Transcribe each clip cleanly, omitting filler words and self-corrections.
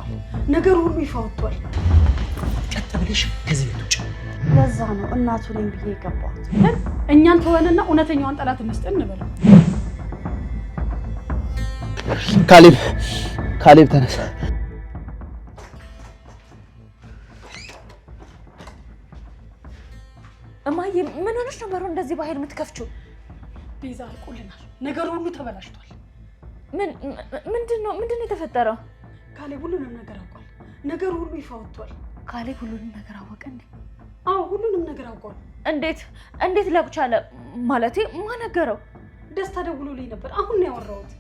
ተጋልጧል። ነገሩ ሁሉ ይፋ ወጥቷል። ቀጥ ብለሽ ከዚህ ቤት ውጭ። ለዛ ነው እናቱ ነኝ ብዬ የገባሁት። እኛን ተወንና እውነተኛዋን ጠላት እንስጥን እንበለው። ካሌብ ተነሳ። እማዬ ምን ሆነሽ ነው በሩን እንደዚህ በኃይል የምትከፍቺው? ቤዛ አልቆልናል። ነገሩ ሁሉ ተበላሽቷል። ምንድነው የተፈጠረው? ካሌብ ሁሉንም ነገር አውቋል። ነገሩ ሁሉ ይፋ ወጥቷል። ካሌብ ሁሉንም ነገር አወቀ እንዴ? አዎ ሁሉንም ነገር አውቋል። እንዴት ላቁቻለ? ማለቴ ማን ነገረው? ደስታ ደውሎልኝ ነበር። አሁን ነው ያወራሁት።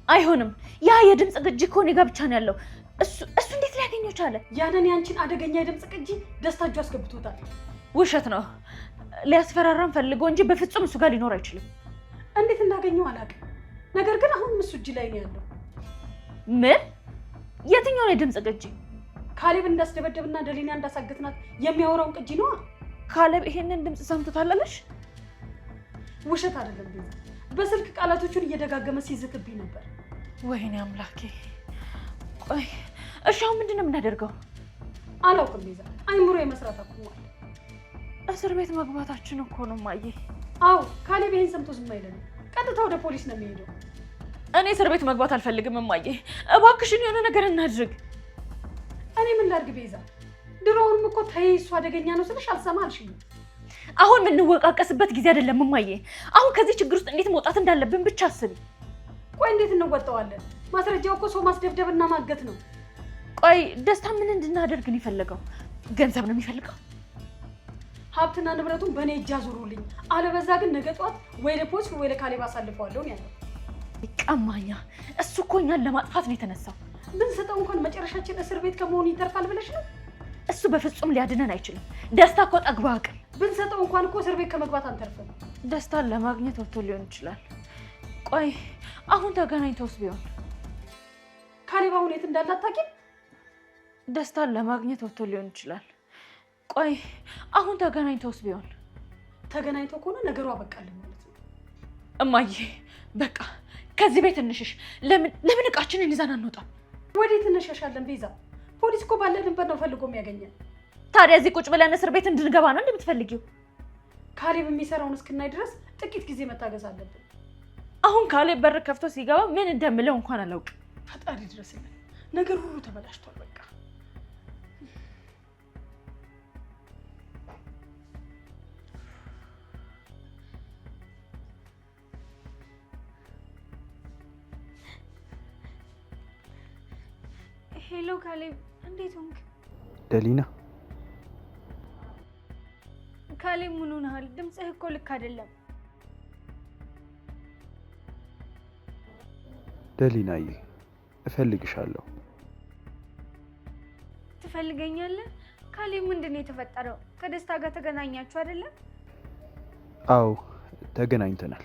አይሆንም። ያ የድምጽ ቅጂ እኮ እኔ ጋር ብቻ ነው ያለው። እሱ እንዴት ሊያገኘው ቻለ? ያንን ያንቺን አደገኛ የድምጽ ቅጂ ደስታ እጁ አስገብቶታል። ውሸት ነው። ሊያስፈራራን ፈልጎ እንጂ በፍጹም እሱ ጋር ሊኖር አይችልም። እንዴት እንዳገኘው አላውቅም። ነገር ግን አሁን እሱ እጅ ላይ ነው ያለው። ምን? የትኛውን የድምጽ ቅጂ? ካሌብ እንዳስደበደብና ደሊና እንዳሳገትናት የሚያወራውን ቅጂ ነው። ካሌብ ይሄንን ድምጽ ሰምቶታለሽ? ውሸት አይደለም ቤዛ። በስልክ ቃላቶቹን እየደጋገመ ሲዝትብኝ ነበር። ወይኔ አምላኬ። ቆይ እሺ አሁን ምንድን ነው የምናደርገው? አላውቅም ቤዛ። አይምሮ የመስራት አቁሟል። እስር ቤት መግባታችን እኮ ነው ማዬ። አዎ ካሌብ ይሄን ሰምቶ ዝም አይለንም። ቀጥታ ወደ ፖሊስ ነው የሚሄደው። እኔ እስር ቤት መግባት አልፈልግም ማዬ። እባክሽን የሆነ ነገር እናድርግ። እኔ ምን ላድርግ ቤዛ? ድሮውንም እኮ ተይ እሱ አደገኛ ነው ስልሽ አልሰማ አልሽኝ። አሁን የምንወቃቀስበት ጊዜ አይደለም ማዬ። አሁን ከዚህ ችግር ውስጥ እንዴት መውጣት እንዳለብን ብቻ አስቢ። ቆይ እንዴት እንወጣዋለን? ማስረጃው እኮ ሰው ማስደብደብና ማገት ነው። ቆይ ደስታ ምን እንድናደርግ ነው የፈለገው? ገንዘብ ነው የሚፈልገው? ሀብትና ንብረቱን በእኔ እጅ አዙሩልኝ፣ አለበዛ ግን ነገ ጧት ወይ ለፖሊስ ወይ ለካሌብ አሳልፈዋለሁ ነው ያለው። ቀማኛ። እሱ እኮ እኛን ለማጥፋት ነው የተነሳው። ብንሰጠው እንኳን መጨረሻችን እስር ቤት ከመሆኑ ይተርፋል ብለሽ ነው? እሱ በፍጹም ሊያድነን አይችልም። ደስታ እኮ ጠግባ አቅል። ብንሰጠው እንኳን እኮ እስር ቤት ከመግባት አንተርፍም። ደስታን ለማግኘት ወጥቶ ሊሆን ይችላል። ቆይ አሁን ተገናኝተውስ ቢሆን? ካሌብ አሁን የት እንዳለ አታውቂም? ደስታን ለማግኘት ወጥቶ ሊሆን ይችላል። ቆይ አሁን ተገናኝተውስ ቢሆን? ተገናኝተው ከሆነ ነገሩ አበቃልን ማለት ነው። እማዬ በቃ ከዚህ ቤት እንሽሽ። ለምን እቃችንን ይዘን አንወጣም? ወዴት እንሸሻለን ቤዛ? ፖሊስ እኮ ባለንበት ነው ፈልጎ የሚያገኘን። ታዲያ እዚህ ቁጭ ብለን እስር ቤት እንድንገባ ነው እንደምትፈልጊው? ካሌብ የሚሰራውን እስክናይ ድረስ ጥቂት ጊዜ መታገስ አለብን። አሁን ካሌብ በር ከፍቶ ሲገባ ምን እንደምለው እንኳን አላውቅም። ፈጣሪ ድረስልን። ነገር ሁሉ ተበላሽቷል በቃ። ሄሎ ካሌብ፣ እንዴት ሆንክ? ደሊና። ካሌብ ምን ሆነሃል? ድምፅህ እኮ ልክ አይደለም። ደሊናዬ እፈልግሻለሁ። ትፈልገኛለህ? ካሌብ ምንድን ነው የተፈጠረው? ከደስታ ጋር ተገናኛችሁ አይደለም? አዎ ተገናኝተናል።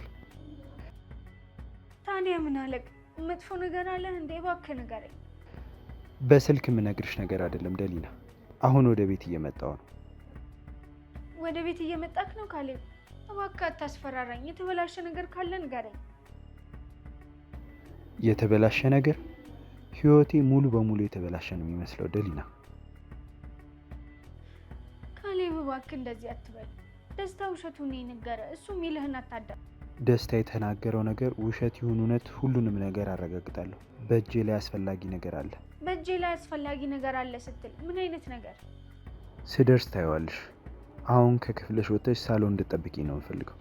ታዲያ ምን አለቅ? መጥፎ ነገር አለህ እንዴ? እባክህ ንገረኝ። በስልክ የምነግርሽ ነገር አይደለም ደሊና። አሁን ወደ ቤት እየመጣሁ ነው። ወደ ቤት እየመጣክ ነው ካሌብ? እባክህ አታስፈራራኝ። የተበላሸ ነገር ካለ ንገረኝ። የተበላሸ ነገር? ህይወቴ ሙሉ በሙሉ የተበላሸ ነው የሚመስለው ደሊና። ካሌብ እባክህ እንደዚህ አትበል። ደስታ ውሸቱን ነው የነገረ። እሱ የሚልህን አታዳም። ደስታ የተናገረው ነገር ውሸት ይሁን እውነት ሁሉንም ነገር አረጋግጣለሁ። በእጄ ላይ አስፈላጊ ነገር አለ። በእጄ ላይ አስፈላጊ ነገር አለ ስትል ምን አይነት ነገር? ስደርስ ታይዋለሽ። አሁን ከክፍልሽ ወጥተሽ ሳሎን እንድጠብቂ ነው የምፈልገው።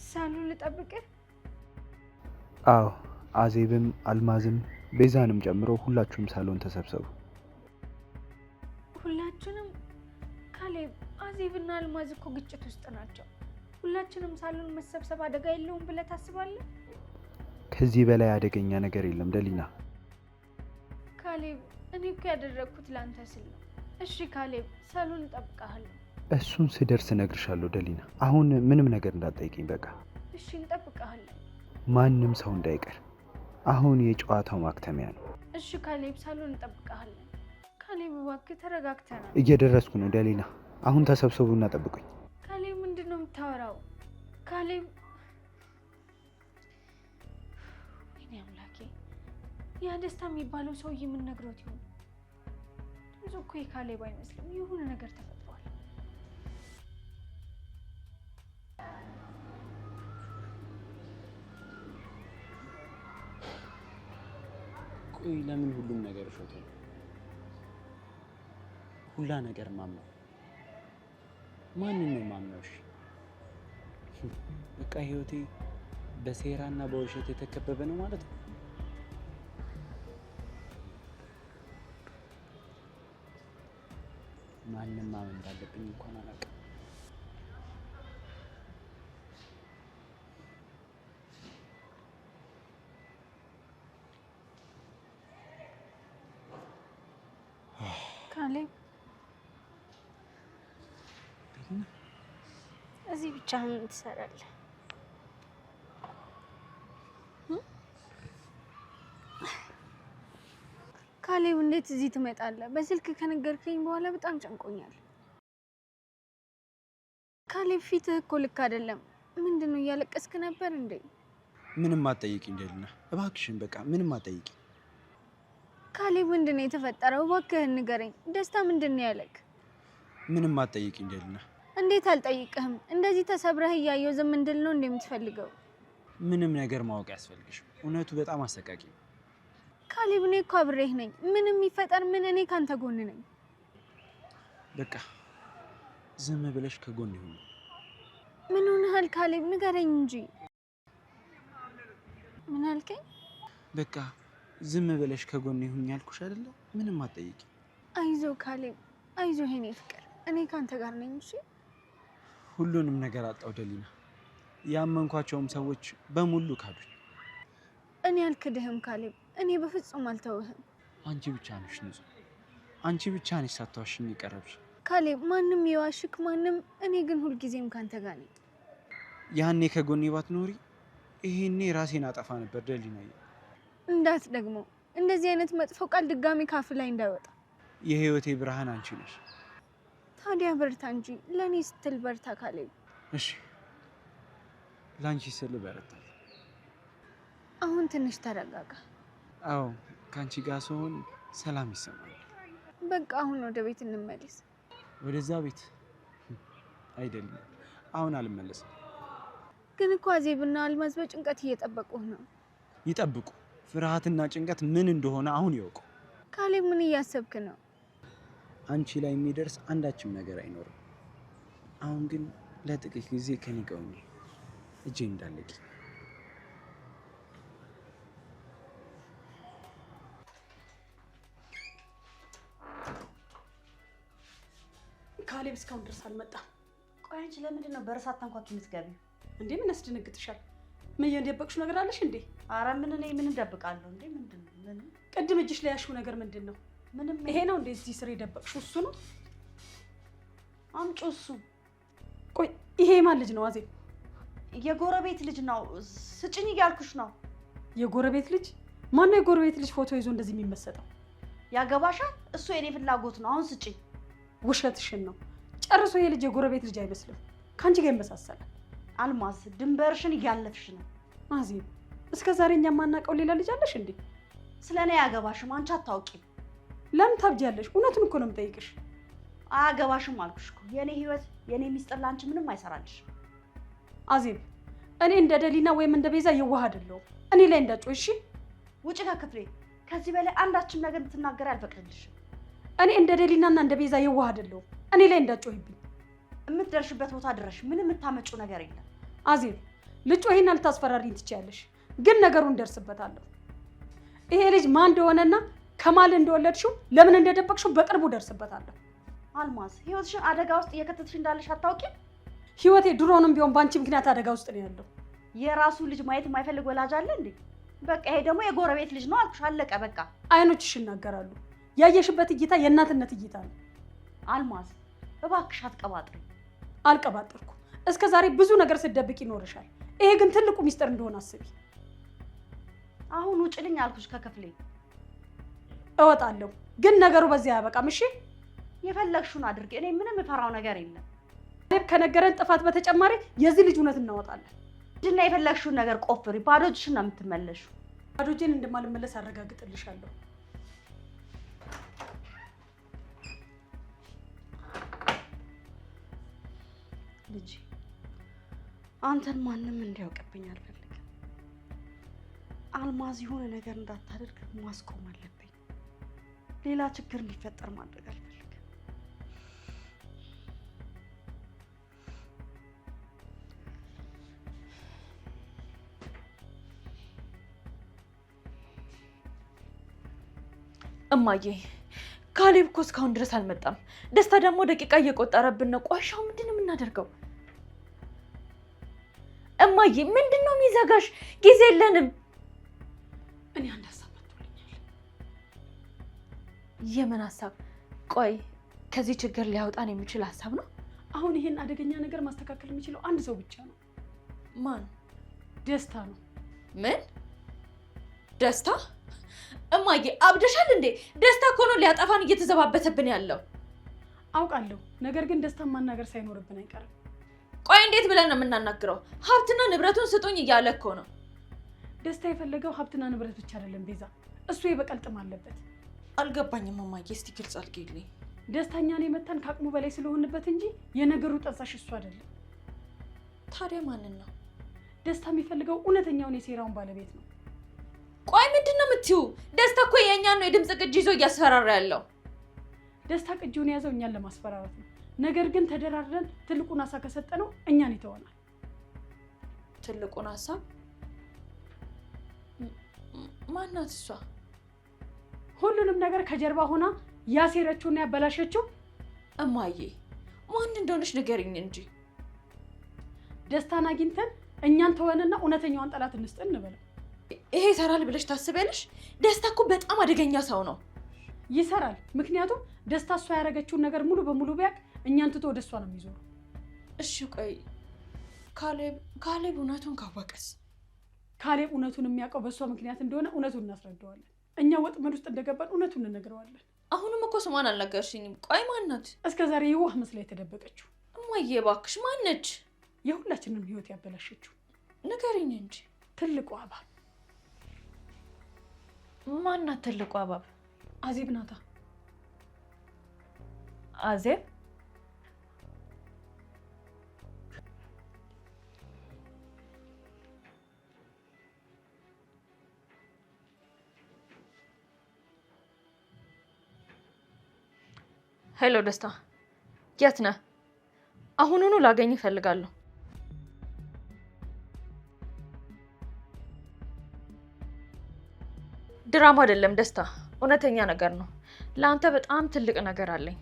ሳሎን ልጠብቅህ? አዎ፣ አዜብም አልማዝም ቤዛንም ጨምሮ ሁላችሁም ሳሎን ተሰብሰቡ። ሁላችንም? ካሌብ፣ አዜብና አልማዝ እኮ ግጭት ውስጥ ናቸው። ሁላችንም ሳሎን መሰብሰብ አደጋ የለውም ብለህ ታስባለህ? ከዚህ በላይ አደገኛ ነገር የለም ደሊና። ካሌብ፣ እኔ እኮ ያደረግኩት ለአንተ ስል ነው። እሺ ካሌብ፣ ሳሎን እንጠብቅሃለሁ። እሱን ስደርስ እነግርሻለሁ ደሊና። አሁን ምንም ነገር እንዳትጠይቂኝ በቃ። እሺ እንጠብቅሃለን። ማንም ሰው እንዳይቀር። አሁን የጨዋታው ማክተሚያ ነው። እሺ ካሌብ፣ ሳሎን እንጠብቅሃለን። ካሌብ እባክህ ተረጋግተናል። እየደረስኩ ነው ደሊና። አሁን ተሰብሰቡና ጠብቁኝ። ካሌብ፣ ምንድን ነው የምታወራው? ካሌብ፣ ወይኔ አምላኬ፣ ያ ደስታ የሚባለው ሰውዬ ምን ነግሮት ይሆን? ብዙ እኮ የካሌብ አይመስልም። የሆነ ነገር ተፈጥሯል። ቆይ ለምን ሁሉም ነገር ሾቶ ነው? ሁላ ነገር ማምነው ማንን ነው ማምነው? እሺ በቃ ህይወቴ በሴራና በውሸት የተከበበ ነው ማለት ነው። ማንም ማመን እንዳለብኝ እንኳን አላውቅም። ካሌብ እዚህ ብቻህን ትሰራለህ? ካሌብ እንዴት እዚህ ትመጣለህ? በስልክ ከነገርከኝ በኋላ በጣም ጨንቆኛል። ካሌብ ፊትህ እኮ ልክ አይደለም። ምንድነው እያለቀስክ ነበር እንዴ? ምንም አትጠይቂ እንደልና እባክሽን፣ በቃ ምንም አትጠይቂ። ካሌብ ምንድነው የተፈጠረው? እባክህን ንገረኝ። ደስታ ምንድነው ያለክ? ምንም አትጠይቂ እንደልና። እንዴት አልጠይቅህም? እንደዚህ ተሰብረህ እያየው ዝም እንድል ነው እንደምትፈልገው? ምንም ነገር ማወቅ ያስፈልግሽ። እውነቱ በጣም አሰቃቂ ነው። ካሌብ እኔ እኮ አብሬህ ነኝ። ምንም ይፈጠር ምን እኔ ካንተ ጎን ነኝ። በቃ ዝም ብለሽ ከጎን ይሁን። ምን ሆነሃል ካሌብ? ንገረኝ እንጂ። ምን አልከኝ? በቃ ዝም ብለሽ ከጎን ይሁን ያልኩሽ አይደለ? ምንም አትጠይቂ። አይዞ ካሌብ፣ አይዞ የኔ ፍቅር፣ እኔ ካንተ ጋር ነኝ። እሺ ሁሉንም ነገር አጣው ደሊና። ያመንኳቸውም ሰዎች በሙሉ ካዱኝ። እኔ አልክድህም ካሌብ፣ እኔ በፍጹም አልተውህም። አንቺ ብቻ ነሽ ንጹህ፣ አንቺ ብቻ ነሽ ሳትዋሽኝ የቀረብሽ። ካሌብ ማንም የዋሽክ ማንም፣ እኔ ግን ሁልጊዜም ካንተ ጋር ነኝ። ያኔ ከጎኔ ባትኖሪ ይሄኔ ራሴን አጠፋ ነበር ደሊናዬ። እንዳት ደግሞ እንደዚህ አይነት መጥፎ ቃል ድጋሚ ካፍ ላይ እንዳይወጣ። የህይወቴ ብርሃን አንቺ ነሽ። ታዲያ በርታ እንጂ ለእኔ ስትል በርታ ካሌብ። እሺ ለአንቺ ስል በረታለሁ። አሁን ትንሽ ተረጋጋ። አዎ ከአንቺ ጋር ስሆን ሰላም ይሰማል። በቃ አሁን ወደ ቤት እንመለስ። ወደዛ ቤት አይደለም፣ አሁን አልመለስም። ግን እኮ አዜብና አልማዝ በጭንቀት እየጠበቁህ ነው። ይጠብቁ። ፍርሃትና ጭንቀት ምን እንደሆነ አሁን ይወቁ። ካሌብ ምን እያሰብክ ነው? አንቺ ላይ የሚደርስ አንዳችም ነገር አይኖርም። አሁን ግን ለጥቂት ጊዜ ከኔ ጋር ሁኚ፣ እጄ እንዳለቂ። ካሌብ እስካሁን ድረስ አልመጣም። ቆይ አንቺ ለምንድን ነው በርሳት አንኳኩ የምትገቢው? እንዴ ምን ያስደነግጥሻል? ምን የደበቅሽው ነገር አለሽ እንዴ? ኧረ ምን እንደብቃለሁ እንዴ? ምንድን ነው? ምን ቅድም እጅሽ ላይ ያልሽው ነገር ምንድን ነው? ምንም። ይሄ ነው እንዴ እዚህ ስር የደበቅሽው? እሱ ነው? አምጪው እሱ። ቆይ ይሄ የማን ልጅ ነው? አዜብ የጎረቤት ልጅ ነው። ስጭኝ እያልኩሽ ነው። የጎረቤት ልጅ? ማነው የጎረቤት ልጅ ፎቶ ይዞ እንደዚህ የሚመሰጠው? ያገባሻል? እሱ የኔ ፍላጎት ነው። አሁን ስጭኝ። ውሸትሽን ነው። ጨርሶ ይሄ ልጅ የጎረቤት ልጅ አይመስልም። ከአንቺ ጋር ይመሳሰላል። አልማዝ ድንበርሽን እያለፍሽ ነው። አዜብ እስከ ዛሬ እኛ የማናውቀው ሌላ ልጅ አለሽ እንዴ? ስለኔ አያገባሽም። አንቺ አታውቂም። ለምን ታብጃለሽ? እውነቱን እኮ ነው የምጠይቅሽ። አያገባሽም አልኩሽ እኮ። የኔ ህይወት፣ የኔ ሚስጥር ላንቺ ምንም አይሰራልሽ። አዜብ እኔ እንደ ደሊና ወይም እንደ ቤዛ የዋህ አይደለሁም። እኔ ላይ እንዳትጮይ እሺ? ውጪ ከክፍሌ። ከዚህ በላይ አንዳችም ነገር እንድትናገሪ አልፈቅድልሽም። እኔ እንደ ደሊናና እንደ ቤዛ የዋህ አይደለሁም። እኔ ላይ እንዳትጮይብኝ። የምትደርሽበት ቦታ ድረሽ። ምንም የምታመጪው ነገር የለም። አዜብ ልጮይና ልታስፈራሪኝ ትችያለሽ፣ ግን ነገሩን ደርስበታለሁ። ይሄ ልጅ ማን እንደሆነና ከማል እንደወለድሽው ለምን እንደደበቅሽው በቅርቡ ደርስበታለሁ። አልማዝ ህይወትሽን አደጋ ውስጥ እየከተትሽ እንዳለሽ አታውቂም? ህይወቴ ድሮንም ቢሆን በአንቺ ምክንያት አደጋ ውስጥ ነው ያለው። የራሱ ልጅ ማየት የማይፈልግ ወላጅ አለ እንዴ? በቃ ይሄ ደግሞ የጎረቤት ልጅ ነው አልኩሽ። አለቀ በቃ። አይኖችሽ ይናገራሉ። ያየሽበት እይታ የእናትነት እይታ ነው። አልማዝ እባክሽ አትቀባጥሪ። አልቀባጠርኩ። እስከ ዛሬ ብዙ ነገር ስትደብቅ ይኖርሻል። ይሄ ግን ትልቁ ሚስጥር እንደሆነ አስቢ። አሁን ውጭልኝ አልኩሽ ከክፍሌ። እወጣለሁ፣ ግን ነገሩ በዚያ አያበቃም። እሺ የፈለግሽውን አድርጊ። እኔ ምንም የፈራው ነገር የለም። ከነገረን ጥፋት በተጨማሪ የዚህ ልጅ እውነት እናወጣለን። እና የፈለግሽውን ነገር ቆፍሪ። ባዶ እጅሽን ነው የምትመለሺው። ባዶ እጄን እንደማልመለስ አረጋግጥልሻለሁ። ልጅ አንተን ማንም እንዲያውቅብኝ አልፈልግም። አልማዝ የሆነ ነገር እንዳታደርግ ማስቆም አለብኝ። ሌላ ችግር እንዲፈጠር ማድረግ አልፈልግም። እማዬ ካሌብ እኮ እስካሁን ድረስ አልመጣም። ደስታ ደግሞ ደቂቃ እየቆጠረብን ነው። ቆሻው ምንድን ነው የምናደርገው? እማዬ ምንድን ነው የሚዘጋሽ? ጊዜ የለንም። እኔ አንድ ሀሳብ መጥቶልኛል። የምን ሀሳብ? ቆይ ከዚህ ችግር ሊያወጣን የሚችል ሀሳብ ነው? አሁን ይሄን አደገኛ ነገር ማስተካከል የሚችለው አንድ ሰው ብቻ ነው። ማን? ደስታ ነው። ምን? ደስታ? እማዬ አብደሻል እንዴ? ደስታ እኮ ነው ሊያጠፋን እየተዘባበተብን ያለው። አውቃለሁ፣ ነገር ግን ደስታን ማናገር ሳይኖርብን አይቀርም። ቆይ እንዴት ብለን ነው የምናናግረው? ሀብትና ንብረቱን ስጡኝ እያለ እኮ ነው። ደስታ የፈለገው ሀብትና ንብረት ብቻ አይደለም ቤዛ፣ እሱ የበቀል ጥም አለበት። አልገባኝም እማዬ፣ እስቲ ግልጽ አድርጊልኝ። ደስታኛን የመታን ከአቅሙ በላይ ስለሆንበት እንጂ የነገሩ ጠንሳሽ እሱ አይደለም። ታዲያ ማንን ነው? ደስታ የሚፈልገው እውነተኛውን የሴራውን ባለቤት ነው። ቆይ ምንድን ነው የምትይው? ደስታ እኮ የእኛን ነው የድምፅ ቅጅ ይዞ እያስፈራራ ያለው። ደስታ ቅጂውን የያዘው እኛን ለማስፈራራት ነው። ነገር ግን ተደራድረን ትልቁን አሳ ከሰጠነው እኛን ይተወናል። ትልቁን ሀሳብ? ማናት እሷ? ሁሉንም ነገር ከጀርባ ሆና ያሴረችውና ያበላሸችው እማዬ ማን እንደሆነች ንገሪኝ እንጂ። ደስታን አግኝተን እኛን ተወንና እውነተኛዋን ጠላት እንስጥን እንበለው። ይሄ ይሰራል ብለሽ ታስቢያለሽ? ደስታ እኮ በጣም አደገኛ ሰው ነው። ይሰራል። ምክንያቱም ደስታ እሷ ያደረገችውን ነገር ሙሉ በሙሉ ቢያውቅ እኛን ትቶ ወደ እሷ ነው የሚዞሩ። እሺ ቆይ ካሌብ እውነቱን ካወቀስ? ካሌብ እውነቱን የሚያውቀው በእሷ ምክንያት እንደሆነ እውነቱን እናስረዳዋለን። እኛ ወጥመድ ውስጥ እንደገባን እውነቱን እንነግረዋለን። አሁንም እኮ ስሟን አልነገርሽኝም። ቆይ ማናት? እስከ ዛሬ የዋህ መስላ የተደበቀችው። እማዬ እባክሽ ማነች? የሁላችንም ህይወት ያበላሸችው። ንገሪኝ እንጂ። ትልቁ እባብ። ማናት ትልቁ እባብ? አዜብ ናታ። አዜብ? ሄሎ ደስታ፣ የት ነህ? አሁኑኑ ላገኝ እፈልጋለሁ። ድራማ አይደለም ደስታ፣ እውነተኛ ነገር ነው። ለአንተ በጣም ትልቅ ነገር አለኝ።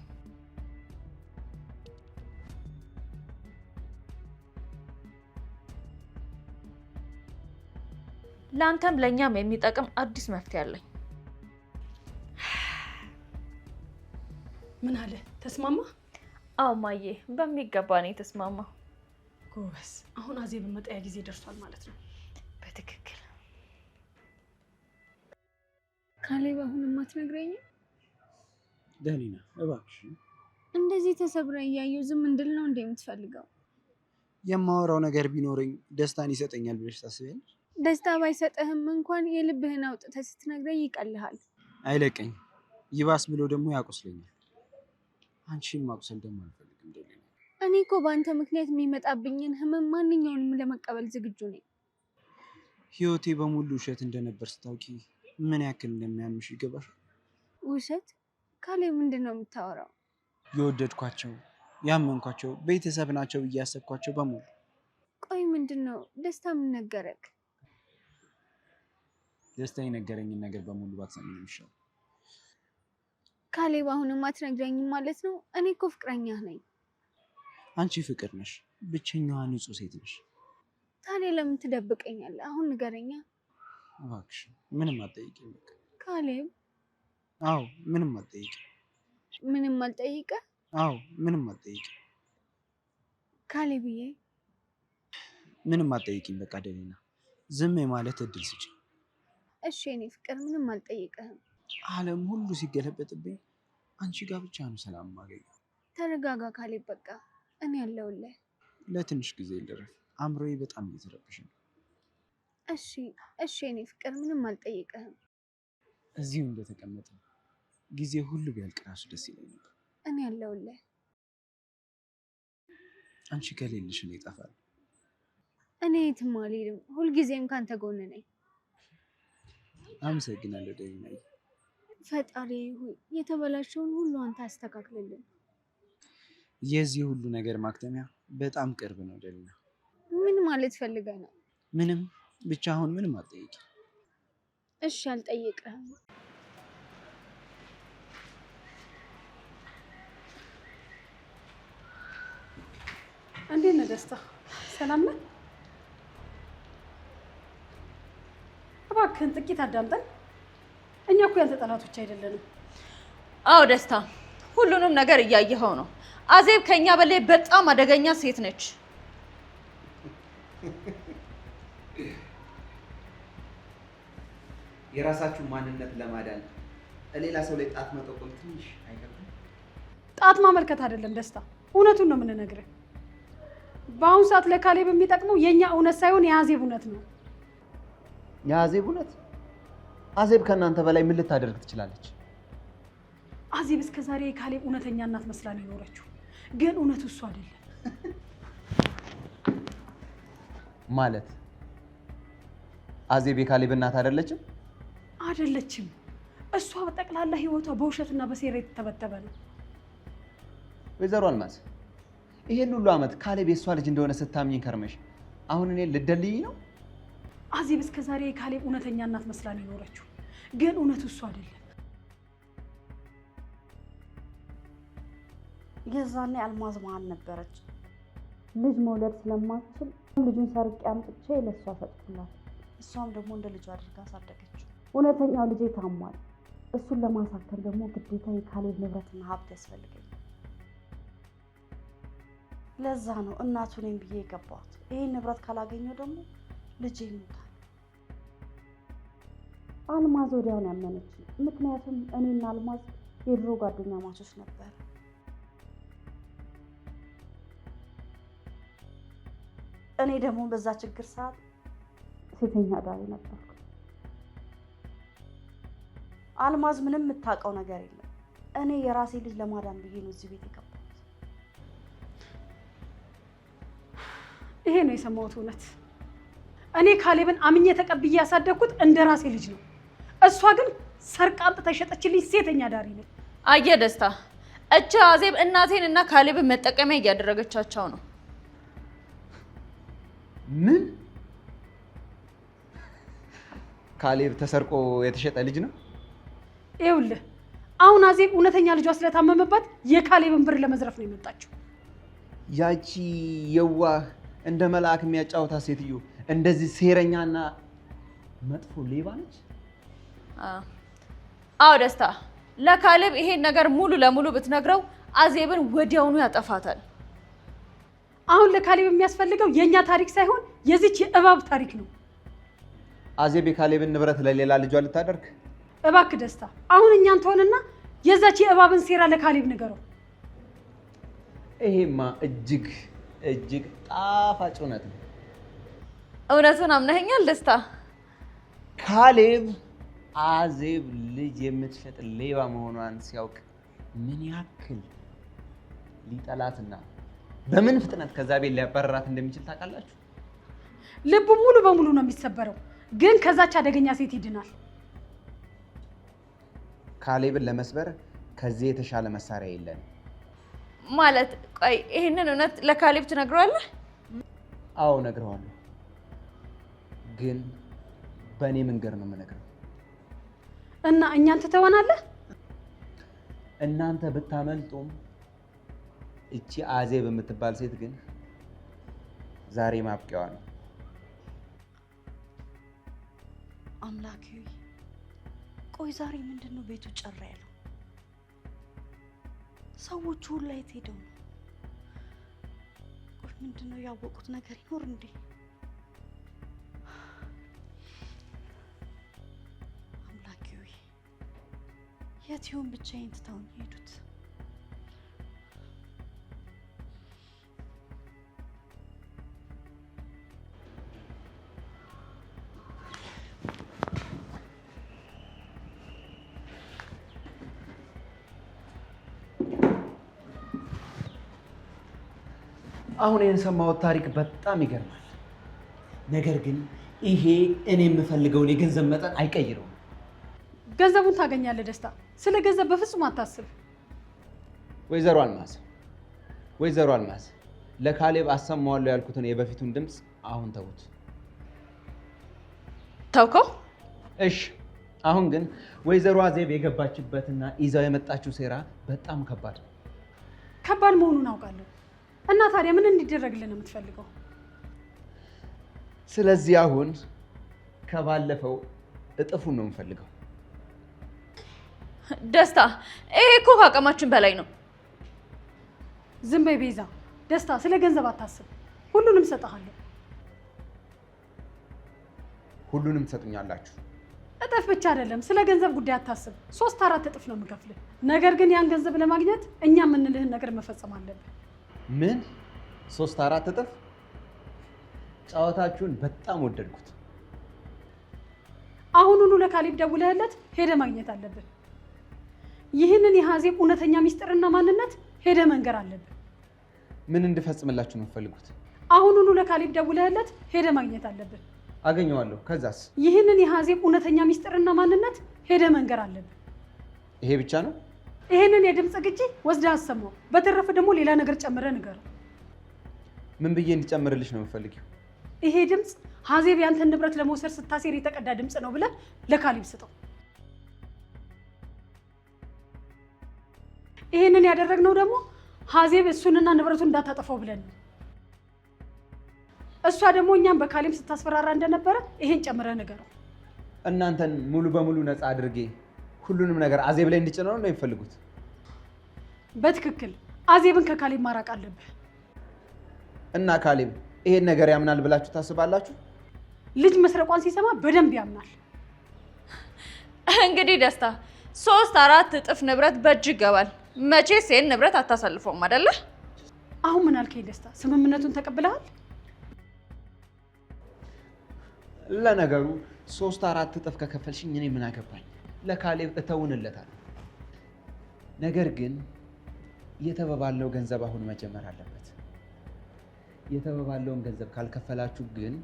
ለአንተም ለእኛም የሚጠቅም አዲስ መፍትሄ አለኝ። ምን አለ? ተስማማ? አዎ ማዬ፣ በሚገባ ነው የተስማማ። ጎበስ። አሁን አዜብ መጣያ ጊዜ ደርሷል ማለት ነው። በትክክል። ካሌብ አሁንም አትነግረኝም? ደህና እባክሽ። እንደዚህ ተሰብረ እያየሁ ዝም እንድል ነው እንደ የምትፈልገው? የማወራው ነገር ቢኖረኝ ደስታን ይሰጠኛል ብለሽ ታስቢያለሽ? ደስታ ባይሰጥህም እንኳን የልብህን አውጥተህ ስትነግረኝ ይቀልሃል። አይለቀኝ፣ ይባስ ብሎ ደግሞ ያቆስለኛል። አንቺን ማቁሰል ደግሞ አልፈልግም ደሊና። እኔ እኮ በአንተ ምክንያት የሚመጣብኝን ህመም ማንኛውንም ለመቀበል ዝግጁ ነኝ። ህይወቴ በሙሉ ውሸት እንደነበር ስታውቂ ምን ያክል እንደሚያምሽ ይገባሻል? ውሸት? ካሌብ ምንድን ነው የምታወራው? የወደድኳቸው ያመንኳቸው ቤተሰብ ናቸው እያሰብኳቸው በሙሉ። ቆይ ምንድን ነው ደስታ? ምን ነገረክ? ደስታ የነገረኝን ነገር በሙሉ ባትሰሚ ነው የሚሻለው። ካሌብ አሁንም አትነግረኝም ማለት ነው? እኔ እኮ ፍቅረኛህ ነኝ። አንቺ ፍቅር ነሽ፣ ብቸኛዋ ንጹህ ሴት ነሽ። ታዲያ ለምን ትደብቀኛለህ? አሁን ንገረኛ። እባክሽ ምንም አትጠይቂኝ በቃ። ካሌብ። አዎ ምንም አትጠይቂኝ። ምንም አልጠይቀ? አዎ ምንም አትጠይቂኝ። ካሌብዬ ምንም አትጠይቂኝ በቃ ደሊና፣ ዝም ማለት እድል ስጪ። እሺ የኔ ፍቅር ምንም አልጠይቀህም። ዓለም ሁሉ ሲገለበጥብኝ አንቺ ጋር ብቻ ነው ሰላም ማገኘው። ተረጋጋ ካሌብ፣ በቃ እኔ ያለሁልህ። ለትንሽ ጊዜ ልረፍ፣ አእምሮዬ በጣም እየተረበሸ ነው። እሺ የኔ ፍቅር ምንም አልጠይቅህም። እዚሁ እንደተቀመጠ ጊዜ ሁሉ ቢያልቅ ራሱ ደስ ይለኝ ነበር። እኔ ያለሁልህ። አንቺ ከሌለሽ እኔ እጠፋለሁ። እኔ የትም አልሄድም፣ ሁልጊዜም ካንተ ጎን ነኝ። አመሰግናለሁ ደሊናዬ። ፈጣሪ ሆይ የተበላሸውን ሁሉ አንተ አስተካክልልን። የዚህ ሁሉ ነገር ማክተሚያ በጣም ቅርብ ነው ደሊና። ምን ማለት ፈልገህ ነው? ምንም ብቻ አሁን ምንም አትጠይቂ። እሺ አልጠይቅህም። እንዴት ነህ ደስታ? ሰላም ነህ? እባክህን ጥቂት አዳምጠን። እኛ እኮ ያንተ ጠላቶች አይደለንም። አዎ ደስታ፣ ሁሉንም ነገር እያየኸው ነው። አዜብ ከኛ በላይ በጣም አደገኛ ሴት ነች። የራሳችሁን ማንነት ለማዳን ሌላ ሰው ላይ ጣት መጠቆም ትንሽ አይከብድም? ጣት ማመልከት አይደለም ደስታ፣ እውነቱን ነው የምንነግርህ። በአሁኑ ሰዓት ለካሌብ የሚጠቅመው የኛ እውነት ሳይሆን የአዜብ እውነት ነው። የአዜብ እውነት? አዜብ ከእናንተ በላይ ምን ልታደርግ ትችላለች? አዜብ እስከ ዛሬ የካሌብ እውነተኛ እናት መስላ ነው የኖረችው፣ ግን እውነቱ እሱ አይደለም። ማለት አዜብ የካሌብ እናት አይደለችም? አይደለችም። እሷ በጠቅላላ ህይወቷ በውሸትና በሴራ የተተበተበ ነው። ወይዘሮ አልማዝ፣ ይሄን ሁሉ ዓመት ካሌብ የሷ ልጅ እንደሆነ ስታምኝ ከርመሽ አሁን እኔን ልደልይኝ ነው? አዜብ እስከ ዛሬ የካሌብ እውነተኛ እናት መስላ ነው የኖረችው፣ ግን እውነቱ እሱ አይደለም። የዛኔ አልማዝ መሀል ነበረች። ልጅ መውለድ ስለማትችል ልጁን ሰርቄ አምጥቼ ለእሷ ሰጥኩላት። እሷም ደግሞ እንደ ልጇ አድርጋ አሳደገችው። እውነተኛው ልጄ ታሟል። እሱን ለማሳከም ደግሞ ግዴታ የካሌብ ንብረትና ሀብት ያስፈልገኛል። ለዛ ነው እናቱ ነኝ ብዬ የገባሁት። ይህን ንብረት ካላገኘው ደግሞ ልጄ ይሞታል። አልማዝ ወዲያውን ያመነች፣ ምክንያቱም እኔና አልማዝ የድሮ ጓደኛ ማቾች ነበር። እኔ ደግሞ በዛ ችግር ሰዓት ሴተኛ አዳሪ ነበርኩ። አልማዝ ምንም የምታውቀው ነገር የለም። እኔ የራሴ ልጅ ለማዳን ብዬ ነው እዚህ ቤት የገባሁት። ይሄ ነው የሰማሁት እውነት። እኔ ካሌብን አምኜ ተቀብዬ ያሳደግኩት እንደ ራሴ ልጅ ነው። እሷ ግን ሰርቃ አምጥታ የሸጠችልኝ ሴተኛ አዳሪ ነው። አየህ ደስታ፣ እቺ አዜብ እናቴን እና ካሌብን መጠቀሚያ እያደረገቻቸው ነው። ምን? ካሌብ ተሰርቆ የተሸጠ ልጅ ነው? ይኸውልህ አሁን አዜብ እውነተኛ ልጇ ስለታመመባት የካሌብን ብር ለመዝረፍ ነው የመጣችው። ያቺ የዋህ እንደ መልአክ የሚያጫውታት ሴትዮ እንደዚህ ሴረኛና መጥፎ ሌባ ነች? አዎ ደስታ፣ ለካሌብ ይሄን ነገር ሙሉ ለሙሉ ብትነግረው አዜብን ወዲያውኑ ያጠፋታል። አሁን ለካሌብ የሚያስፈልገው የኛ ታሪክ ሳይሆን የዚች የእባብ ታሪክ ነው። አዜብ የካሌብን ንብረት ለሌላ ልጇ ልታደርግ? እባክህ ደስታ፣ አሁን እኛን ተሆንና የዛች የእባብን ሴራ ለካሌብ ንገረው። ይሄማ እጅግ እጅግ ጣፋጭ እውነት ነው። እውነቱን አምነኸኛል ደስታ? ካሌብ አዜብ ልጅ የምትሸጥ ሌባ መሆኗን ሲያውቅ ምን ያክል ሊጠላትና በምን ፍጥነት ከዛ ቤት ሊያባረራት እንደሚችል ታውቃላችሁ? ልቡ ሙሉ በሙሉ ነው የሚሰበረው፣ ግን ከዛች አደገኛ ሴት ይድናል። ካሌብን ለመስበር ከዚህ የተሻለ መሳሪያ የለንም። ማለት ቆይ ይሄንን እውነት ለካሌብ ትነግረዋለህ? አዎ እነግረዋለሁ፣ ግን በእኔ መንገድ ነው የምነግረው። እና እኛን ትተወናለህ? እናንተ ብታመልጡም እቺ አዜብ የምትባል ሴት ግን ዛሬ ማብቂያዋ ነው። አምላኬ ቆይ ዛሬ ምንድነው ቤቱ ጭር ያለው? ሰዎቹ ሁሉ ላይ ሄደው ነው? ቆይ ምንድነው ያወቁት ነገር ይኖር እንዴ? አምላኬ የት ይሆን ብቻዬን ትተውኝ ሄዱት? አሁን የሰማሁት ታሪክ በጣም ይገርማል። ነገር ግን ይሄ እኔ የምፈልገውን የገንዘብ መጠን አይቀይረውም። ገንዘቡን ታገኛለህ ደስታ። ስለ ገንዘብ በፍጹም አታስብ። ወይዘሮ አልማዝ ለካሌብ አሰማዋለሁ ያልኩትን የበፊቱን ድምፅ አሁን ተውት። ተውከው? እሺ። አሁን ግን ወይዘሮ አዜብ የገባችበትና ይዛው የመጣችው ሴራ በጣም ከባድ ነው። ከባድ መሆኑን አውቃለሁ። እና ታዲያ ምን እንዲደረግልን ነው የምትፈልገው? ስለዚህ አሁን ከባለፈው እጥፉን ነው የምፈልገው። ደስታ፣ ይሄ እኮ ከአቅማችን በላይ ነው። ዝም በይ ቤዛ። ደስታ፣ ስለ ገንዘብ አታስብ። ሁሉንም እሰጥሃለሁ። ሁሉንም ትሰጡኛላችሁ? እጥፍ ብቻ አይደለም፣ ስለ ገንዘብ ጉዳይ አታስብ። 3-4 እጥፍ ነው የምከፍልህ። ነገር ግን ያን ገንዘብ ለማግኘት እኛ የምንልህን ነገር መፈጸም አለብን። ምን? 3-4 እጥፍ? ጨዋታችሁን በጣም ወደድኩት። አሁኑኑ ለካሌብ ደውለህለት ሄደ ማግኘት አለብን። ይህንን የሀዜብ እውነተኛ ሚስጥርና ማንነት ሄደ መንገር አለብን። ምን እንድፈጽምላችሁ ነው የምትፈልጉት? አሁኑኑ ለካሌብ ደውለህለት ሄደ ማግኘት አለብን። አገኘዋለሁ። ከዛስ? ይህንን የሀዜብ እውነተኛ ሚስጥርና ማንነት ሄደ መንገር አለብን። ይሄ ብቻ ነው? ይህንን የድምፅ ግጂ ወስደህ አሰማው። በተረፈ ደግሞ ሌላ ነገር ጨምረህ ንገረው። ምን ብዬ እንዲጨምርልሽ ነው የምትፈልጊው? ይሄ ድምፅ ሀዜብ ያንተን ንብረት ለመውሰድ ስታሴር የተቀዳ ድምፅ ነው ብለህ ለካሌብ ስጠው። ይህንን ያደረግነው ደግሞ ሀዜብ እሱንና ንብረቱን እንዳታጠፋው ብለን ነው። እሷ ደግሞ እኛም በካሌብ ስታስፈራራ እንደነበረ ይሄን ጨምረህ ንገረው። እናንተን ሙሉ በሙሉ ነፃ አድርጌ ሁሉንም ነገር አዜብ ላይ እንዲጭነው ነው የሚፈልጉት? በትክክል አዜብን ከካሌብ ማራቅ አለብህ። እና ካሌብ ይሄን ነገር ያምናል ብላችሁ ታስባላችሁ? ልጅ መስረቋን ሲሰማ በደንብ ያምናል። እንግዲህ ደስታ 3-4 እጥፍ ንብረት በእጅ ይገባል። መቼስ ይሄን ንብረት አታሳልፈውም አይደለ? አሁን ምን አልከኝ ደስታ? ስምምነቱን ተቀብለሃል? ለነገሩ 3-4 እጥፍ ከከፈልሽኝ እኔ ምን አገባኝ? ለካሌብ እተውንለታለሁ። ነገር ግን የተበባለው ገንዘብ አሁን መጀመር አለበት። የተበባለውን ገንዘብ ካልከፈላችሁ ግን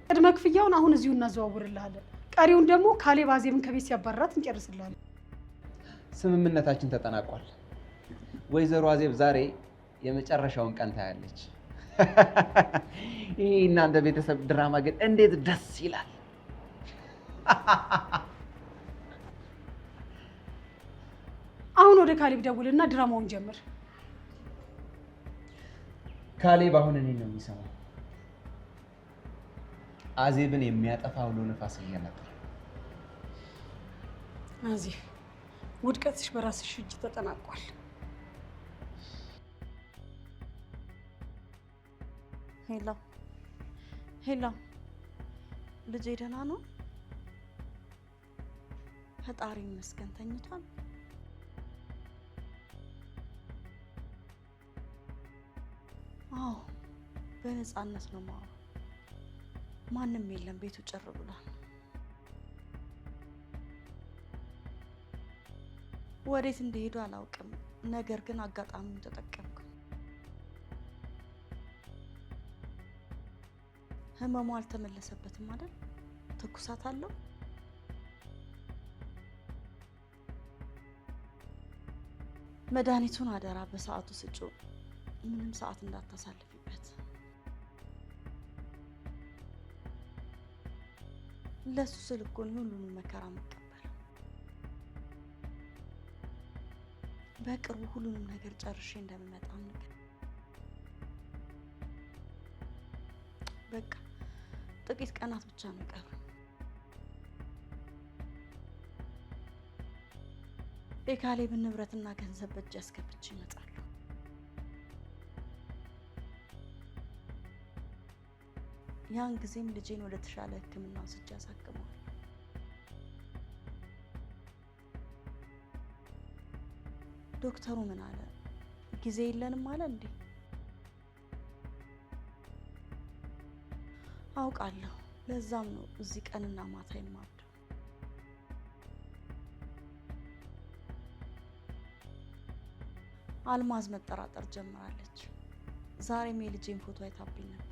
ቅድመ ክፍያውን አሁን እዚሁ እናዘዋውርልሃለን። ቀሪውን ደግሞ ካሌብ አዜብን ከቤት ሲያባርራት እንጨርስልሃለን። ስምምነታችን ተጠናቋል። ወይዘሮ አዜብ ዛሬ የመጨረሻውን ቀን ታያለች። ይሄ እናንተ ቤተሰብ ድራማ ግን እንዴት ደስ ይላል! አሁን ወደ ካሌብ ደውልና ድራማውን ጀምር። ካሌብ አሁን እኔን ነው የሚሰማው። አዜብን የሚያጠፋ አውሎ ነፋስ እየመጣ አዜብ፣ ውድቀትሽ በራስሽ እጅ ተጠናቋል። ሄሎ፣ ልጄ ደህና ነው? ፈጣሪ ይመስገን ተኝቷል። አዎ፣ በነፃነት ነው የማወራው። ማንም የለም፣ ቤቱ ጭር ብሏል። ወዴት እንደሄዱ አላውቅም። ነገር ግን አጋጣሚውን ተጠቀምኩ። ህመሙ አልተመለሰበትም አይደል? ትኩሳት አለው? መድኃኒቱን አደራ በሰዓቱ ስጪው። ምንም ሰዓት እንዳታሳልፊበት። ለሱ ስል እኮ ነው ሁሉንም መከራ መቀበል። በቅርቡ ሁሉንም ነገር ጨርሼ እንደምመጣ ነገር በቃ ጥቂት ቀናት ብቻ ነው የቀሩ። የካሌብን ንብረትና ገንዘብ በእጅ አስገብቼ እመጣለሁ። ያን ጊዜም ልጄን ወደ ተሻለ ሕክምና ወስጄ አሳክመዋለሁ። ዶክተሩ ምን አለ? ጊዜ የለንም አለ እንዴ? አውቃለሁ። ለዛም ነው እዚህ ቀንና ማታ የማብደው። አልማዝ መጠራጠር ጀምራለች። ዛሬም የልጄን ፎቶ አይታብኝ ነበር።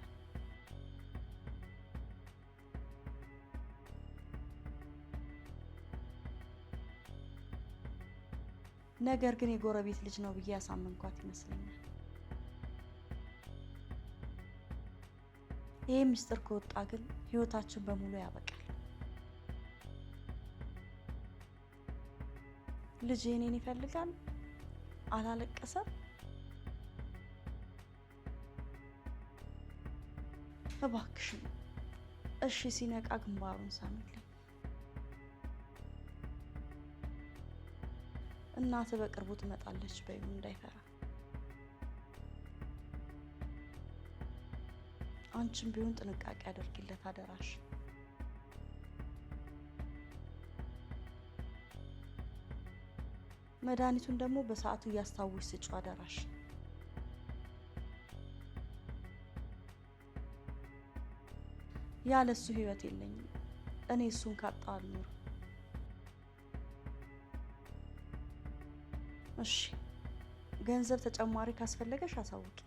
ነገር ግን የጎረቤት ልጅ ነው ብዬ ያሳመንኳት ይመስለኛል። ይህ ምስጢር ከወጣ ግን ህይወታችን በሙሉ ያበቃል። ልጄ እኔን ይፈልጋል። አላለቀሰም። እባክሽን እሺ ሲነቃ ግንባሩን ሳምልኝ። እናት በቅርቡ ትመጣለች በይው እንዳይፈራ። አንቺም ቢሆን ጥንቃቄ አድርጊለት አደራሽ። መድኃኒቱን ደግሞ በሰዓቱ እያስታወሽ ስጪው አደራሽ። ያለሱ ህይወት የለኝም። እኔ እሱን ካጣሁ አልኖርም። እሺ ገንዘብ ተጨማሪ ካስፈለገሽ አሳውቂ።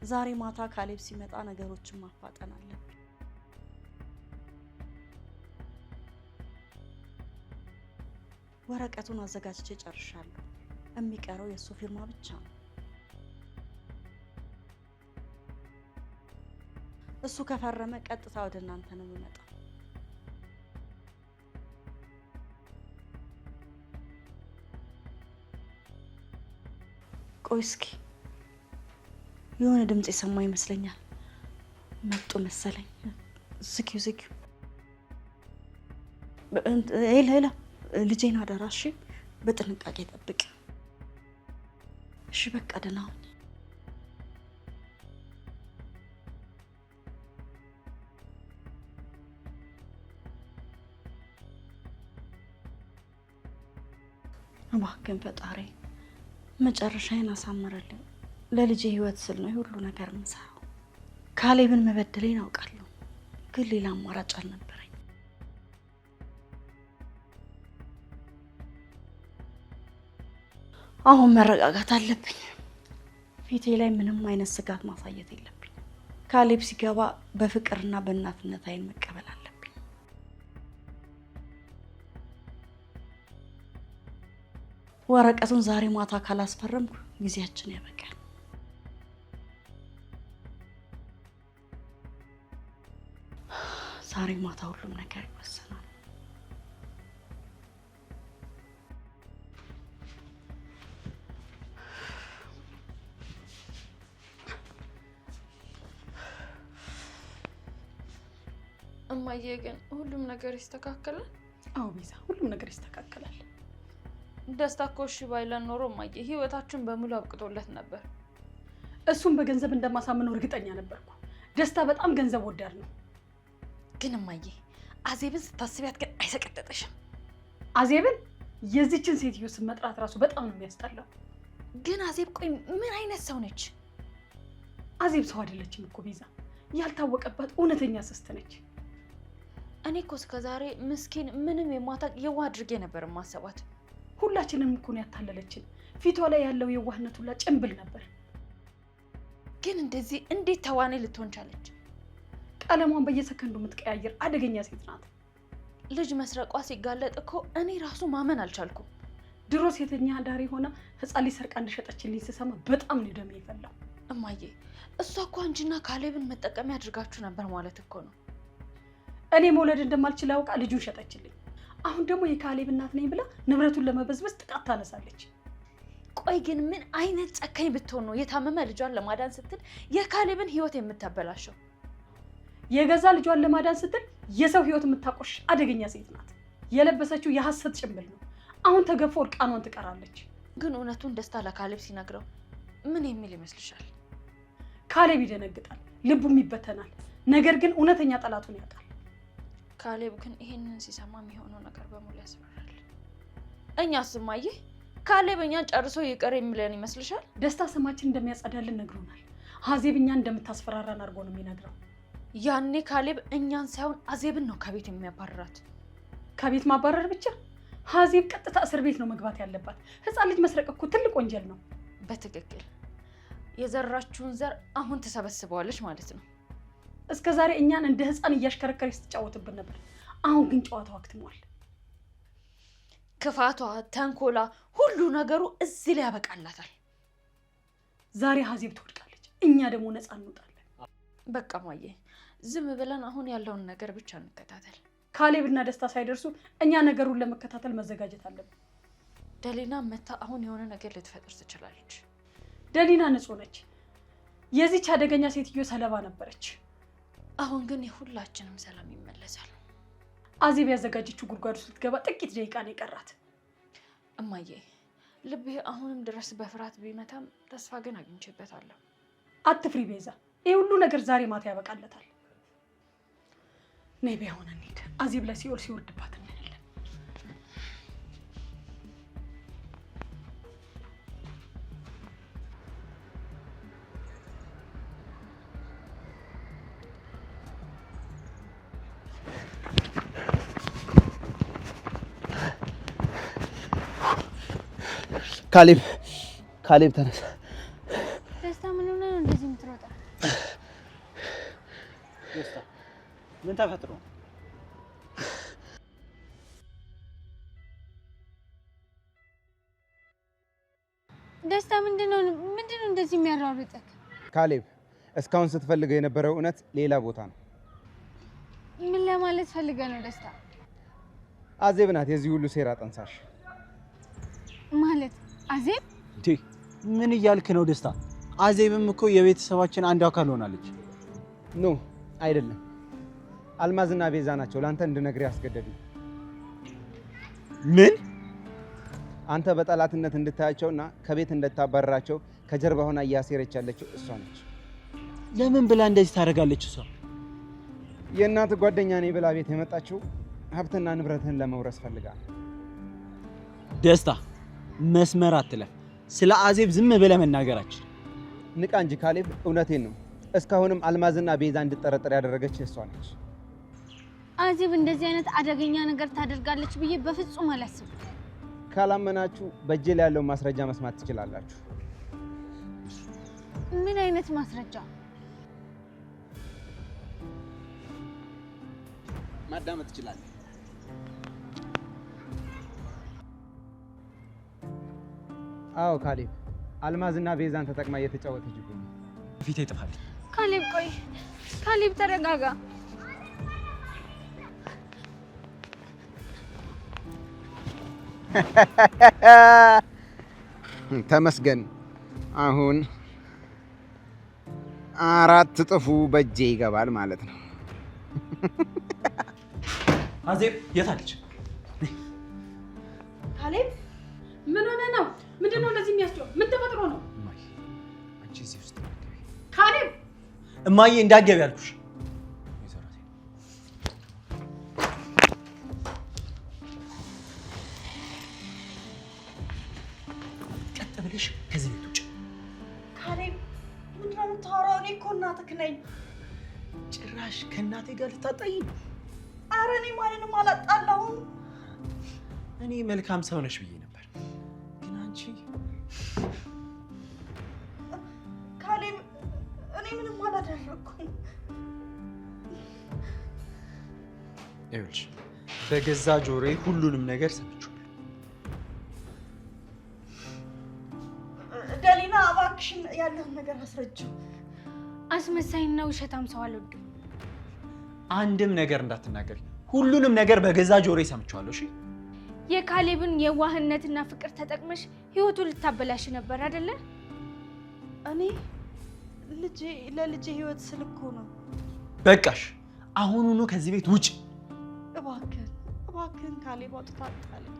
ዛሬ ማታ ካሌብ ሲመጣ ነገሮችን ማፋጠን አለብን። ወረቀቱን አዘጋጅቼ ጨርሻለሁ። የሚቀረው የእሱ ፊርማ ብቻ ነው። እሱ ከፈረመ ቀጥታ ወደ እናንተ ነው የሚመጣው። ቆይ እስኪ የሆነ ድምጽ የሰማሁ ይመስለኛል። መጡ መሰለኝ። ዝጊው። ሄላ ልጄን አደራሽ በጥንቃቄ ጠብቅ። እሺ በቃ ደህና ሁኚ። እባክህን ፈጣሪ መጨረሻዬን አሳምረልኝ። ለልጄ ህይወት ስል ነው ሁሉ ነገር የምሰራው። ካሌብን መበደሌን አውቃለሁ፣ ግን ሌላ አማራጭ አልነበረኝ። አሁን መረጋጋት አለብኝ። ፊቴ ላይ ምንም አይነት ስጋት ማሳየት የለብኝ። ካሌብ ሲገባ በፍቅርና በእናትነት አይን መቀበል አለብኝ። ወረቀቱን ዛሬ ማታ ካላስፈረምኩ ጊዜያችን ያበቃል። ዛሬ ማታ ሁሉም ነገር ይወሰናል። እማዬ ግን ሁሉም ነገር ይስተካከላል? አዎ ቤዛ፣ ሁሉም ነገር ይስተካከላል። ደስታ እኮ እሺ ባይለን ኖሮ እማዬ ህይወታችን በሙሉ አብቅቶለት ነበር። እሱም በገንዘብ እንደማሳምነው እርግጠኛ ነበርኩ። ደስታ በጣም ገንዘብ ወዳድ ነው። ግን እማዬ አዜብን ስታስቢያት ግን አይሰቀጠጥሽም? አዜብን የዚችን ሴትዮ ስም መጥራት ራሱ በጣም ነው የሚያስጠላው። ግን አዜብ ቆይ ምን አይነት ሰው ነች? አዜብ ሰው አይደለችም እኮ ቤዛ፣ ያልታወቀባት እውነተኛ ስስት ነች። እኔ እኮ እስከዛሬ ምስኪን ምንም የማታውቅ የዋህ አድርጌ ነበር ማሰባት። ሁላችንም እኮ ነው ያታለለችን። ፊቷ ላይ ያለው የዋህነት ሁላ ጭንብል ነበር። ግን እንደዚህ እንዴት ተዋኔ ልትሆን ቻለች? ቀለሟን በየሰከንዱ የምትቀያየር አደገኛ ሴት ናት። ልጅ መስረቋ ሲጋለጥ እኮ እኔ ራሱ ማመን አልቻልኩም። ድሮ ሴተኛ አዳሪ ሆና ህፃን ልጅ ሰርቃ እንደሸጠችልኝ ስሰማ በጣም ነው ደሜ የፈላው። እማዬ እሷ እኮ አንቺና ካሌብን መጠቀሚያ አድርጋችሁ ነበር ማለት እኮ ነው። እኔ መውለድ እንደማልችል አውቃ ልጁን ሸጠችልኝ። አሁን ደግሞ የካሌብ እናት ነኝ ብላ ንብረቱን ለመበዝበዝ ጥቃት ታነሳለች። ቆይ ግን ምን አይነት ጨካኝ ብትሆን ነው የታመመ ልጇን ለማዳን ስትል የካሌብን ህይወት የምታበላሸው? የገዛ ልጇን ለማዳን ስትል የሰው ህይወት የምታቆሽ አደገኛ ሴት ናት። የለበሰችው የሐሰት ጭንብል ነው። አሁን ተገፎ እርቃኗን ትቀራለች። ግን እውነቱን ደስታ ለካሌብ ሲነግረው ምን የሚል ይመስልሻል? ካሌብ ይደነግጣል፣ ልቡም ይበተናል። ነገር ግን እውነተኛ ጠላቱን ያውቃል። ካሌብ ግን ይሄንን ሲሰማ የሚሆነው ነገር በሙሉ ያስፈራል። እኛስ እማዬ ካሌብ እኛን ጨርሶ ይቅር የሚለን ይመስልሻል? ደስታ ስማችን እንደሚያጸዳልን ነግሮናል። አዜብ እኛን እንደምታስፈራራን አድርጎ ነው የሚነግረው። ያኔ ካሌብ እኛን ሳይሆን አዜብን ነው ከቤት የሚያባርራት። ከቤት ማባረር ብቻ? ሀዚብ ቀጥታ እስር ቤት ነው መግባት ያለባት። ህፃን ልጅ መስረቅ እኮ ትልቅ ወንጀል ነው። በትክክል የዘራችሁን ዘር አሁን ተሰበስበዋለች ማለት ነው። እስከ ዛሬ እኛን እንደ ህፃን እያሽከረከረች ስትጫወትብን ነበር። አሁን ግን ጨዋታው አክትሟል። ክፋቷ፣ ተንኮላ፣ ሁሉ ነገሩ እዚህ ላይ ያበቃላታል። ዛሬ ሀዚብ ትወድቃለች፣ እኛ ደግሞ ነፃ እንወጣለን። በቃ ማየ ዝም ብለን አሁን ያለውን ነገር ብቻ እንከታተል። ካሌብና ደስታ ሳይደርሱ እኛ ነገሩን ለመከታተል መዘጋጀት አለብን። ደሊና መታ አሁን የሆነ ነገር ልትፈጥር ትችላለች። ደሊና ንጹህ ነች። የዚች አደገኛ ሴትዮ ሰለባ ነበረች። አሁን ግን የሁላችንም ሰላም ይመለሳል። አዜብ ያዘጋጀችው ጉድጓድ ውስጥ ልትገባ ጥቂት ደቂቃ ነው የቀራት። እማዬ ልቤ አሁንም ድረስ በፍርሃት ቢመታም ተስፋ ግን አግኝቼበታለሁ። አትፍሪ ቤዛ፣ ይህ ሁሉ ነገር ዛሬ ማታ ያበቃለታል። ነይ በይ አሁን እንሂድ። አዜብ ላይ ሲኦል ሲወርድባት እናያለን። ካሌብ ተነሳ። ደስታ ምን ሆነ ነው እንደዚህ የምትሮጠው? ደስታ ምን ተፈጥሮ? ደስታ ምንድነው እንደዚህ የሚያራርጥህ? ካሌብ እስካሁን ስትፈልገው የነበረው እውነት ሌላ ቦታ ነው። ምን ለማለት ፈልገህ ነው ደስታ? አዜብ ናት የዚህ ሁሉ ሴራ ጠንሳሽ። ማለት አዜብ? እንዴ ምን እያልክ ነው ደስታ? አዜብም እኮ የቤተሰባችን አንድ አካል ሆናለች። ኖ አይደለም፣ አልማዝና ቤዛ ናቸው ለአንተ እንድነግር ያስገደዱኝ። ምን? አንተ በጠላትነት እንድታያቸውና ከቤት እንድታባረራቸው ከጀርባ ሆና እያሴረች ያለችው እሷ ነች። ለምን ብላ እንደዚህ ታደርጋለች? እሷ የእናት ጓደኛ ነኝ ብላ ቤት የመጣችው ሀብትና ንብረትህን ለመውረስ ፈልጋ። ደስታ መስመር አትለፍ። ስለ አዜብ ዝም ብለህ መናገራችን ንቃ እንጂ ካሌብ፣ እውነቴን ነው። እስካሁንም አልማዝና ቤዛ እንድጠረጠር ያደረገች እሷ ነች። አዜብ እንደዚህ አይነት አደገኛ ነገር ታደርጋለች ብዬ በፍጹም አላስብም። ካላመናችሁ በእጄ ላይ ያለው ማስረጃ መስማት ትችላላችሁ። ምን አይነት ማስረጃ? ማዳመጥ ትችላለህ። አዎ ካሌብ፣ አልማዝና ቤዛን ተጠቅማ እየተጫወተችብኝ። ፊቴ ይጥፋል። ካሌብ ቆይ፣ ካሌብ ተረጋጋ። ተመስገን። አሁን 4 እጥፉ በእጄ ይገባል ማለት ነው። አዜብ የት አለች? ካሌብ ምን ሆነ ነው? ምንድነው እንደዚህ የሚያስጨው? ምን ተፈጥሮ ነው? እማዬ አንቺ እዚህ ውስጥ ካሌብ እማዬ እንዳትገቢ ያልኩሽ። ቀጥ ብለሽ ከዚህ ቤት ውጭ። ካሌብ ምንድነው የምታወራው? እኔ እኮ እናትህ ነኝ። ጭራሽ ከእናቴ ጋር ልታጣይ? ኧረ እኔ ማንንም አላጣላሁም። እኔ መልካም ሰው ነሽ ብዬ ነበር፣ ግን አንቺ ካሌብ እኔ ምንም አላደረኩም። ይኸውልሽ በገዛ ጆሮዬ ሁሉንም ነገር ሰምቻለሁ። ደሊና እባክሽን ያለውን ነገር አስረጅው። አስመሳይና ውሸታም ሰው አልወድም። አንድም ነገር እንዳትናገሪ። ሁሉንም ነገር በገዛ ጆሮዬ ሰምቻለሁ። እሺ የካሌብን የዋህነትና ፍቅር ተጠቅመሽ ህይወቱን ልታበላሽ ነበር አይደለ? እኔ ለልጄ ህይወት ስል እኮ ነው። በቃሽ። አሁኑኑ ከዚህ ቤት ውጭ። እባክህን ካሌብ አውጥታ አጣለኝ።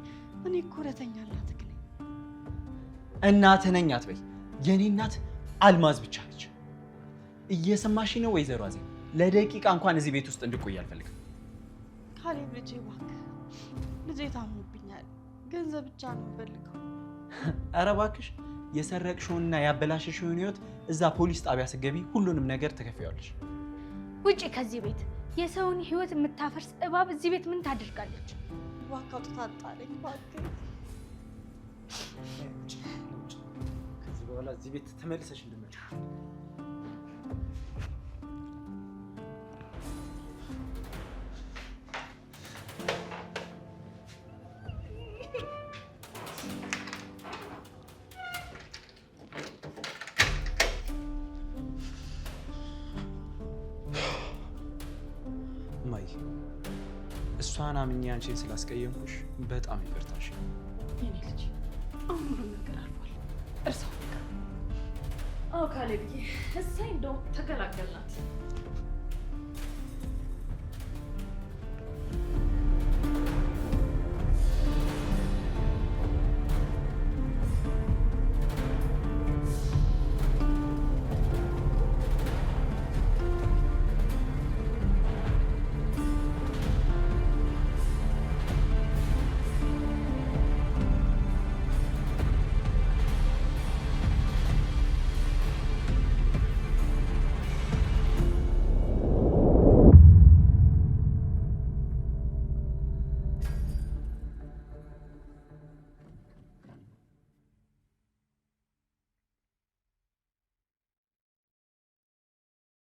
እኔ እኮ እውነተኛ እናትህ ነኝ። እናትህ ነኝ አትበይ። የኔ እናት አልማዝ ብቻ ነች። እየሰማሽ ነው ወይዘሮ አዜብ? ለደቂቃ እንኳን እዚህ ቤት ውስጥ እንድቆይ አልፈልግም። ካሌብ ልጄ እባክህ፣ ልጄ ታሞብኛል። ገንዘብ ብቻ ነው የምፈልገው። ኧረ እባክሽ የሰረቅሽውንና ያበላሸሽውን ህይወት እዛ ፖሊስ ጣቢያ ስትገቢ ሁሉንም ነገር ትከፍያለሽ። ውጪ ከዚህ ቤት። የሰውን ህይወት የምታፈርስ እባብ እዚህ ቤት ምን ታደርጋለች? እባክህ አውጥተህ አጣለኝ እባክህ። ከዚህ በኋላ እዚህ ቤት ተመልሰሽ እንድመጪ እማዬ፣ እሷን አምኜ አንቺን ስላስቀየምኩሽ በጣም ይቅርታሽ። የኔ ልጅ አሁን ሁሉም ነገር አልፏል። እርሳው በቃ። አዎ ካሌብዬ፣ እሰይ እንደውም ተገላገልናት።